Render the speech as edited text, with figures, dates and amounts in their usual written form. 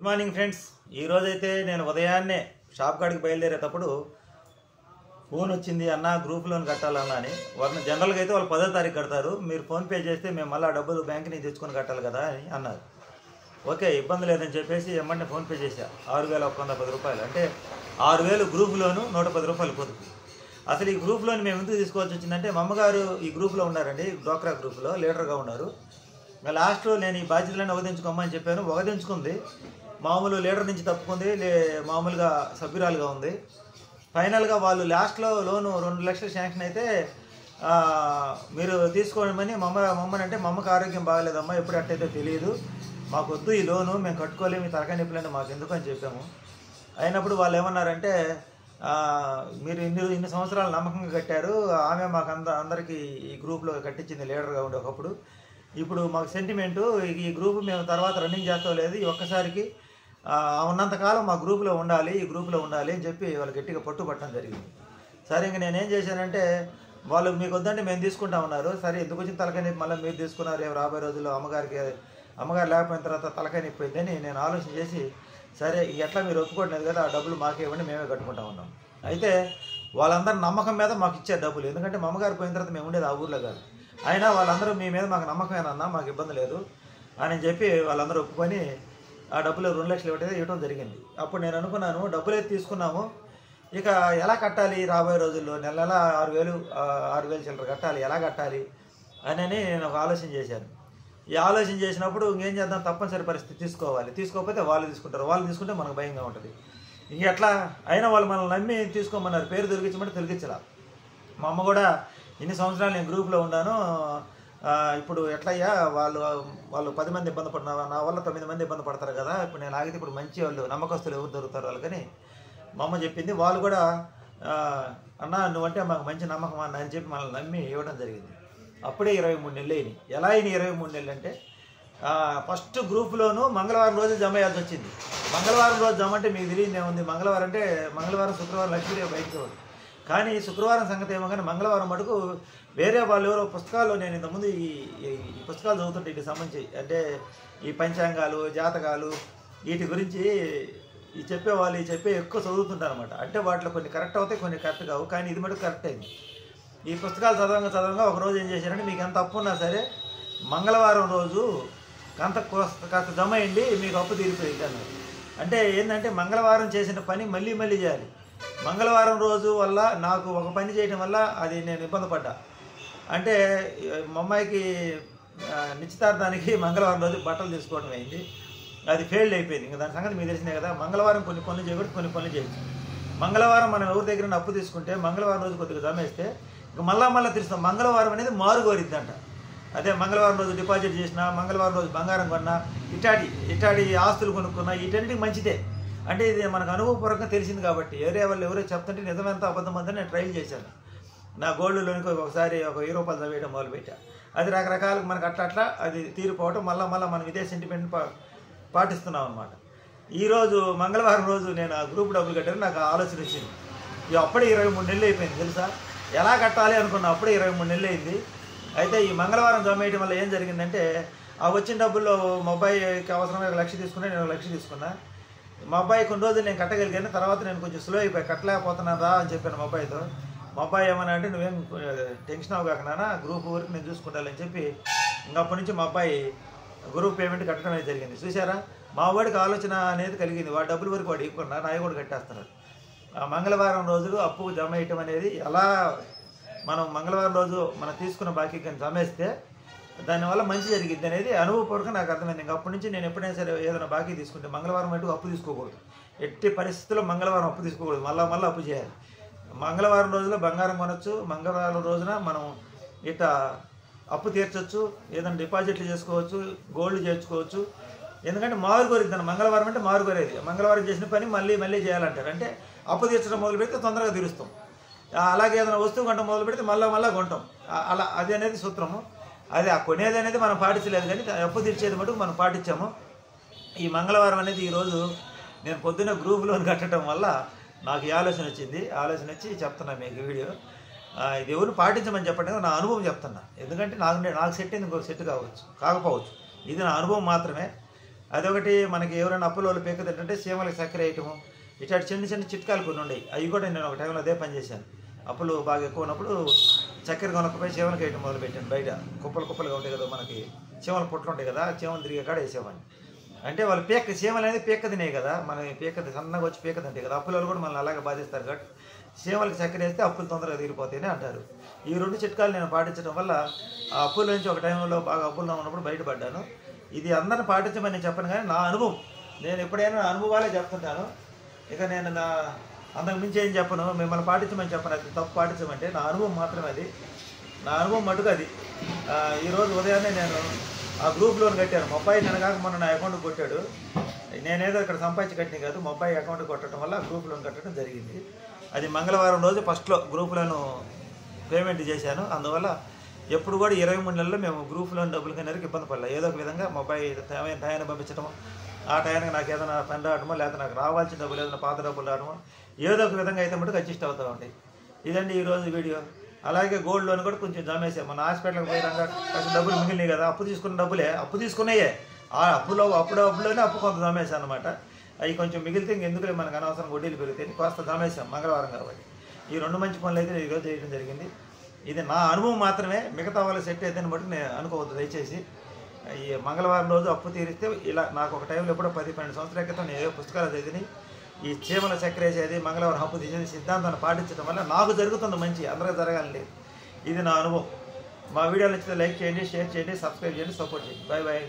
Morning friends, ఈరోజైతే నేను ఉదయాన్నే షాప్ కాడికి బయలుదేరేటప్పుడు ఫోన్ వచ్చింది. అన్న గ్రూప్ లోన్ కట్టాలన్నా అని. వాళ్ళని జనరల్గా అయితే వాళ్ళు 10వ తారీఖు కడతారు, మీరు ఫోన్పే చేస్తే మేము మళ్ళీ డబ్బులు బ్యాంక్ నుంచి తెచ్చుకొని కట్టాలి కదా అని అన్నారు. ఓకే, ఇబ్బంది లేదని చెప్పేసి ఎమ్మంటే ఫోన్పే చేశా. 6,110 రూపాయలు, అంటే 6,000 గ్రూప్ లోను, 110 రూపాయలు పొదుపు. అసలు ఈ గ్రూప్ లోన్ మేము ఎందుకు తీసుకోవాల్సి వచ్చిందంటే, మా అమ్మగారు ఈ గ్రూప్లో ఉన్నారండి, డ్వాక్రా గ్రూప్లో లీడర్గా ఉన్నారు. లాస్ట్లో నేను ఈ బాధ్యతలను వదిలించుకోమని చెప్పాను, వదిలించుకుంది. మామూలు లీడర్ నుంచి తప్పుకుంది, మామూలుగా సభ్యురాలుగా ఉంది. ఫైనల్గా వాళ్ళు లాస్ట్లో లోను 2 లక్షలు శాంక్షన్ అయితే మీరు తీసుకోమని మమ్మని అంటే, మా అమ్మకి ఆరోగ్యం బాగాలేదమ్మా, ఎప్పుడు అట్టయితే తెలియదు, మాకు వద్దు ఈ లోను, మేము కట్టుకోలేము, ఈ తలకాయ నొప్పులంటే మాకు ఎందుకు అని చెప్పాము. అయినప్పుడు వాళ్ళు ఏమన్నారంటే, మీరు ఇన్ని సంవత్సరాలు నమ్మకంగా కట్టారు, ఆమె మాకు అందరికీ ఈ గ్రూప్లో కట్టించింది లీడర్గా ఉండే ఒకప్పుడు. ఇప్పుడు మాకు సెంటిమెంటు, ఈ గ్రూప్ మేము తర్వాత రన్నింగ్ చేస్తాం లేదు, ఈ ఒక్కసారికి ఉన్నంతకాలం మా గ్రూప్లో ఉండాలి, ఈ గ్రూప్లో ఉండాలి అని చెప్పి వాళ్ళు గట్టిగా పట్టుబట్టడం జరిగింది. సరే, ఇంక నేనేం చేశానంటే, వాళ్ళు మీకు వద్దంటే మేము తీసుకుంటా ఉన్నారు. సరే, ఎందుకు వచ్చిన తలకాయ నొప్పి మళ్ళీ మీరు తీసుకున్నారు, రేపు రాబోయే రోజుల్లో అమ్మగారు లేకపోయిన తర్వాత తలకాయ నొప్పి అయిద్దని నేను ఆలోచన చేసి, సరే ఎట్లా మీరు ఒప్పుకోవట్లేదు కదా, ఆ డబ్బులు మాకే ఇవ్వండి, మేమే కట్టుకుంటా ఉన్నాం. అయితే వాళ్ళందరూ నమ్మకం మీద మాకు ఇచ్చారు డబ్బులు, ఎందుకంటే మా అమ్మగారు పోయిన తర్వాత మేము ఉండేది ఆ ఊర్లో కాదు. అయినా వాళ్ళందరూ మీ మీద మాకు నమ్మకమేనన్నా, మాకు ఇబ్బంది లేదు అని చెప్పి వాళ్ళందరూ ఒప్పుకొని ఆ డబ్బులు 2 లక్షలు ఇవ్వడం జరిగింది. అప్పుడు నేను అనుకున్నాను, డబ్బులు అయితే తీసుకున్నాము, ఇక ఎలా కట్టాలి రాబోయే రోజుల్లో, నెల 6,000 చిల్లర కట్టాలి, ఎలా కట్టాలి అని నేను ఒక ఆలోచన చేశాను. ఈ ఆలోచన చేసినప్పుడు ఇంకేం చేద్దాం, తప్పనిసరి పరిస్థితి తీసుకోవాలి, తీసుకోకపోతే వాళ్ళు తీసుకుంటారు, వాళ్ళు తీసుకుంటే మనకు భయంగా ఉంటుంది. ఇంక ఎట్లా అయినా వాళ్ళు మనల్ని నమ్మి తీసుకోమన్నారు, పేరు తొలగించమంటే తొలగించలా. మా అమ్మ కూడా ఇన్ని సంవత్సరాలు నేను గ్రూప్లో ఉన్నాను, ఇప్పుడు ఎట్లయ్యా వాళ్ళు 10 మంది ఇబ్బంది పడినా నా వల్ల 9 మంది ఇబ్బంది పడతారు కదా, ఇప్పుడు నేను ఆగితే ఇప్పుడు మంచి వాళ్ళు నమ్మకస్తులు ఎవరు దొరుకుతారు వాళ్ళకని మా అమ్మ చెప్పింది. వాళ్ళు కూడా అన్న నువ్వంటే మాకు మంచి నమ్మకం అన్న అని చెప్పి మనల్ని నమ్మి ఇవ్వడం జరిగింది. అప్పుడే 23 నెలలు అయినాయి. ఎలా అయినాయి 23 నెలలు అంటే, ఫస్ట్ గ్రూప్లోనూ మంగళవారం రోజు జమ అయ్యాల్సి వచ్చింది. మంగళవారం రోజు జమ అంటే మీకు తెలియదు ఏముంది, మంగళవారం అంటే మంగళవారం శుక్రవారం లక్ష్మీదేవి బయటకు పోదు. కానీ శుక్రవారం సంగతి ఏమో, కానీ మంగళవారం మటుకు వేరే వాళ్ళు ఎవరో పుస్తకాల్లో, నేను ఇంతకుముందు ఈ పుస్తకాలు చదువుతుంటే వీటికి సంబంధించి, అంటే ఈ పంచాంగాలు, జాతకాలు, వీటి గురించి చెప్పే ఎక్కువ చదువుతుంటారు అనమాట. అంటే వాటిలో కొన్ని కరెక్ట్ అవుతాయి, కొన్ని కరెక్ట్ కావు, కానీ ఇది మటుకు కరెక్ట్ అయింది. ఈ పుస్తకాలు చదవంగా ఒకరోజు ఏం చేశారంటే, మీకు ఎంత అప్పు ఉన్నా సరే మంగళవారం రోజు కాస్త జమ అయ్యండి, మీకు అప్పు తీరిపోయింది అన్నారు. అంటే ఏంటంటే, మంగళవారం చేసిన పని మళ్ళీ చేయాలి. మంగళవారం రోజు వల్ల నాకు ఒక పని చేయడం వల్ల అది నేను ఇబ్బంది పడ్డా. అంటే మా అమ్మాయికి నిశ్చితార్థానికి మంగళవారం రోజు బట్టలు తీసుకోవడం అయింది, అది ఫెయిల్డ్ అయిపోయింది. ఇంకా దాని సంగతి మీకు తెలిసినే కదా. మంగళవారం కొన్ని పనులు చేయకూడదు, కొన్ని పనులు చేయొచ్చు. మంగళవారం మనం ఎవరి దగ్గర అప్పు తీసుకుంటే మంగళవారం రోజు కొద్దిగా జమేస్తే ఇక మళ్ళా తెలుస్తాం. మంగళవారం అనేది మారుగోరిద్దంట. అదే మంగళవారం రోజు డిపాజిట్ చేసినా, మంగళవారం రోజు బంగారం కొన్నా, ఇటాడి ఆస్తులు కొనుక్కున్నా, వీటన్నిటికి మంచిదే. అంటే ఇది మనకు అనుభవపూర్వకంగా తెలిసింది కాబట్టి. వాళ్ళు ఎవరో చెప్తుంటే నిజమెంత అబద్ధం అంతా నేను ట్రైల్ చేశాను. నా గోల్డ్ లోనికి ఒకసారి ఒక 1000 రూపాయలు చదివేయడం మొదలుపెట్టా. అది రకరకాలుగా మనకు అట్లా అది తీరిపోవటం, మళ్ళీ మనం ఇదే సెంటిమెంట్ పాటిస్తున్నాం అనమాట. ఈరోజు మంగళవారం రోజు నేను ఆ గ్రూప్ డబ్బులు కట్టాను, నాకు ఆలోచన వచ్చింది. అప్పుడే 23 నెలలు అయిపోయింది తెలుసా. ఎలా కట్టాలి అనుకున్నా, అప్పుడే 23 నెలలు అయింది. అయితే ఈ మంగళవారం జమ వేయడం వల్ల ఏం జరిగిందంటే, ఆ వచ్చిన డబ్బుల్లో మా అబ్బాయికి అవసరమైన 1 లక్ష తీసుకున్నా, నేను 1 లక్ష తీసుకున్నా. మా అబ్బాయి కొన్ని రోజులు నేను కట్టగలిగాను, తర్వాత నేను కొంచెం స్లో అయిపోయి కట్టలేకపోతున్నాను రా అని చెప్పాను మా అబ్బాయితో. మా అబ్బాయి ఏమన్నా అంటే, నువ్వేం టెన్షన్ అవ్వగాకనా, గ్రూప్ వరకు నేను చూసుకుంటానని చెప్పి ఇంకప్పటి నుంచి మా అబ్బాయి గ్రూప్ పేమెంట్ కట్టడం అనేది జరిగింది. చూసారా, మా వాడికి ఆలోచన అనేది కలిగింది. వాడు డబ్బుల వరకు వాడు ఇవ్వకుండా నాయ కూడా కట్టేస్తున్నారు. మంగళవారం రోజులు అప్పు జమ వేయటం అనేది, ఎలా మనం మంగళవారం రోజు మనం తీసుకున్న బాకీ కానీ జమేస్తే దానివల్ల మంచి జరిగిద్ది అనేది అనుభవపూర్వకంగా నాకు అర్థమైంది. ఇంకా అప్పటి నుంచి నేను ఎప్పుడైనా సరే ఏదైనా బాకీ తీసుకుంటే మంగళవారం అంటూ అప్పు తీసుకోకూడదు, ఎట్టి పరిస్థితుల్లో మంగళవారం అప్పు తీసుకోకూడదు, మళ్ళీ అప్పు చేయాలి. మంగళవారం రోజున బంగారం కొనొచ్చు, మంగళవారం రోజున మనం ఇట్లా అప్పు తీర్చవచ్చు, ఏదైనా డిపాజిట్లు చేసుకోవచ్చు, గోల్డ్ చేర్చుకోవచ్చు. ఎందుకంటే మారుకోరిద్దాను, మంగళవారం అంటే మారుకోరేది. మంగళవారం చేసిన పని మళ్ళీ చేయాలంటారు. అంటే అప్పు తీర్చడం మొదలు పెడితే తొందరగా తీరుస్తాం. అలాగే ఏదైనా వస్తువు కొంటాం మొదలు పెడితే మళ్ళీ కొంటాం. అలా అది అనేది సూత్రము. అది ఆ కొనేది అనేది మనం పాటించలేదు, కానీ అప్పు తీర్చేది మటుకు మనం పాటించాము. ఈ మంగళవారం అనేది ఈరోజు నేను పొద్దున్న గ్రూప్ లోన్ కట్టడం వల్ల నాకు ఈ ఆలోచన వచ్చింది. ఆలోచన వచ్చి చెప్తున్నా మీకు వీడియో. ఇది ఎవరు పాటించమని చెప్పండి, నా అనుభవం చెప్తున్నా. ఎందుకంటే నాకు సెట్ అయింది, ఇంకొక సెట్ కాకపోవచ్చు. ఇది నా అనుభవం మాత్రమే. అదొకటి. మనకి ఎవరైనా అప్పుల వాళ్ళు పేక తింటుంటే చీమలకి చక్కెర వేయటము, ఇట్లాంటి చిన్న చిన్న చిట్కాలు కొన్ని ఉన్నాయి. అవి కూడా నేను ఒక టైంలో అదే పని చేశాను. అప్పులు బాగా ఎక్కువ ఉన్నప్పుడు చక్కెర కొనకపోయి చీమలకి వేయటం మొదలుపెట్టాను. బయట కుప్పలు కుప్పలుగా ఉంటాయి కదా, మనకి చీమల పుట్లు ఉంటాయి కదా, చీమలు తిరిగే కాడ వేసేవాడిని. అంటే వాళ్ళు చీమలు అనేది పీక్క తినేవి కదా, మన సన్నగా వచ్చి పీక తింటాయి కదా, అప్పుల వాళ్ళు కూడా మనల్ని అలాగే బాధిస్తారు కాబట్టి చీమలకి చక్కెర వేస్తే అప్పులు తొందరగా తీరిపోతాయని అంటారు. ఈ 2 చిట్కాలు నేను పాటించడం వల్ల ఆ అప్పుల నుంచి ఒక టైంలో బాగా అప్పుల్లో ఉన్నప్పుడు బయటపడ్డాను. ఇది అందరిని పాటించమని నేను చెప్పను, కానీ నా అనుభవం, నేను ఎప్పుడైనా నా అనుభవాలే చెప్తుంటాను. ఇక నేను అంతకు మించి ఏం చెప్పను, మిమ్మల్ని పాటించమని చెప్పను. అది తప్పు పాటించమంటే నా అనుభవం మాత్రమే, అది నా అనుభవం మటుకు అది. ఈరోజు ఉదయాన్నే నేను ఆ గ్రూప్ లోన్ కట్టాను. మా అబ్బాయి నిన్న కాక మొన్న నా అకౌంట్కి కొట్టాడు. నేనేదో ఇక్కడ సంపాదించి కట్టిన కాదు, మా అబ్బాయి అకౌంట్కి కొట్టడం వల్ల గ్రూప్ లోన్ కట్టడం జరిగింది. అది మంగళవారం రోజు ఫస్ట్లో గ్రూప్ లోన్ పేమెంట్ చేశాను. అందువల్ల ఎప్పుడు కూడా 23 నెలల్లో మేము గ్రూప్ లోన్ డబ్బులు కనేరికి ఇబ్బంది పడలేదు. ఏదో ఒక విధంగా మా అబ్బాయి టయాన్ని పంపించడము, ఆ టయానికి నాకు ఏదైనా పని రావడమో, లేకపోతే నాకు రావాల్సిన డబ్బులు ఏదైనా పాత డబ్బులు రావడమో, ఏదో ఒక విధంగా అయితే మటుకు అడ్జస్ట్ అవుతూ ఉంటాయి. ఇదండి ఈరోజు వీడియో. అలాగే గోల్డ్ లోన్ కూడా కొంచెం జమ వేసాం. మన హాస్పిటల్కి పోయినాక కొంచెం డబ్బులు మిగిలినాయి కదా, అప్పు తీసుకున్న డబ్బులే, అప్పు తీసుకున్నాయే, ఆ అప్పులోనే అప్పు కొంత జమ వేసాను అనమాట. అవి కొంచెం మిగిలితే ఇంకెందుకు మనకు అనవసరం వడ్డీలు పెరుగుతాయి, కాస్త జమ వేసాం మంగళవారం కాబట్టి. ఈ 2 మంచి పనులు అయితే ఈరోజు చేయడం జరిగింది. ఇది నా అనుభవం మాత్రమే, మిగతా వాళ్ళ సెట్ అయితేని బట్టి నేను అనుకోవద్దు దయచేసి. ఈ మంగళవారం రోజు అప్పు తీరిస్తే ఇలా నాకు ఒక టైంలో ఎప్పుడో 10-12 సంవత్సరాల క్రితం నేను ఏదో పుస్తకాలు చదివి ఈ చీమల చక్కెర వేసేది, మంగళవారం అప్పు తీసేది సిద్ధాంతాన్ని పాటించడం వల్ల నాకు జరుగుతుంది మంచి, అందరికీ జరగాలండి. ఇది నా అనుభవం. మా వీడియోలు నచ్చితే లైక్ చేయండి, షేర్ చేయండి, సబ్స్క్రైబ్ చేయండి, సపోర్ట్ చేయండి. Bye bye.